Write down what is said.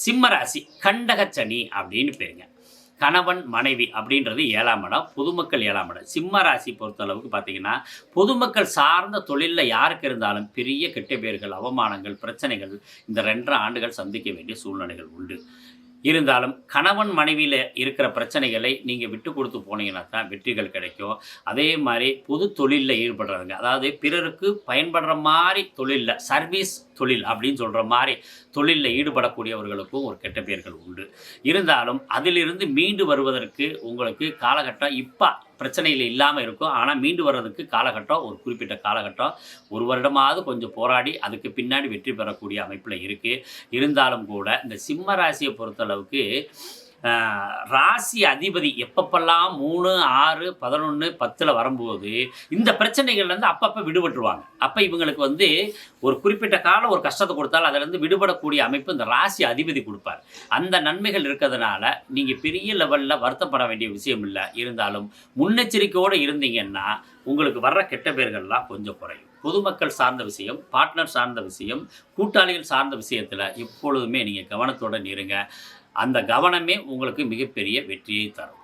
சிம்ம ராசி கண்டகச்சனி அப்படின்னு பேருங்க. கணவன் மனைவி அப்படின்றது 7ஆம் இடம், பொதுமக்கள் 7ஆம் இடம். சிம்ம ராசி பொறுத்தளவுக்கு பார்த்தீங்கன்னா, பொதுமக்கள் சார்ந்த தொழில்ல யாருக்கு இருந்தாலும் பெரிய கெட்ட பேர்கள், அவமானங்கள், பிரச்சனைகள் இந்த 2 1/2 ஆண்டுகள் சந்திக்க வேண்டிய சூழ்நிலைகள் உண்டு. இருந்தாலும் கணவன் மனைவியில இருக்கிற பிரச்சனைகளை நீங்க விட்டு குடுத்து போனீங்கன்னா தான் வெற்றிகள் கிடைக்கும். அதே மாரி பொது தொழில்ல ஈடுபடுறவங்க, அதாவது பிறருக்கு பயன்படுற மாரி தொழில்ல, சர்வீஸ் தொழில் அப்படின்னு சொல்ற மாரி தொழில்ல ஈடுபடக்கூடியவர்களுக்கும் ஒரு கெட்ட பெயர்கள் உண்டு. இருந்தாலும் அதிலிருந்து மீண்டு வருவதற்கு உங்களுக்கு காலகட்டம் இப்ப பிரச்சனைகள் இல்லாம இருக்கும். ஆனா மீண்டு வர்றதுக்கு காலகட்டம் ஒரு குறிப்பிட்ட காலகட்டம் 1 வருடமாவது கொஞ்சம் போராடி அதுக்கு பின்னாடி வெற்றி பெறக்கூடிய அமைப்புல இருக்கு. இருந்தாலும் கூட இந்த சிம்ம ராசிய பொறுத்தளவுக்கு ராசி அதிபதி எப்பப்பெல்லாம் 3, 6, 11, 10ல வரும்போது இந்த பிரச்சனைகள்லேருந்து அப்பப்போ விடுபட்டுருவாங்க. அப்போ இவங்களுக்கு வந்து ஒரு குறிப்பிட்ட காலம் ஒரு கஷ்டத்தை கொடுத்தாலும் அதிலேருந்து விடுபடக்கூடிய அமைப்பு இந்த ராசி அதிபதி கொடுப்பார். அந்த நன்மைகள் இருக்கிறதுனால நீங்கள் பெரிய லெவலில் வருத்தப்பட வேண்டிய விஷயம் இல்லை. இருந்தாலும் முன்னெச்சரிக்கையோடு இருந்தீங்கன்னா உங்களுக்கு வர்ற கெட்ட பேர்கள்லாம் கொஞ்சம் குறையும். பொதுமக்கள் சார்ந்த விஷயம், பார்ட்னர் சார்ந்த விஷயம், கூட்டாளிகள் சார்ந்த விஷயத்தில் எப்பொழுதுமே நீங்கள் கவனத்தோடு இருங்க. அந்த கவனமே உங்களுக்கு மிகப்பெரிய வெற்றியை தரும்.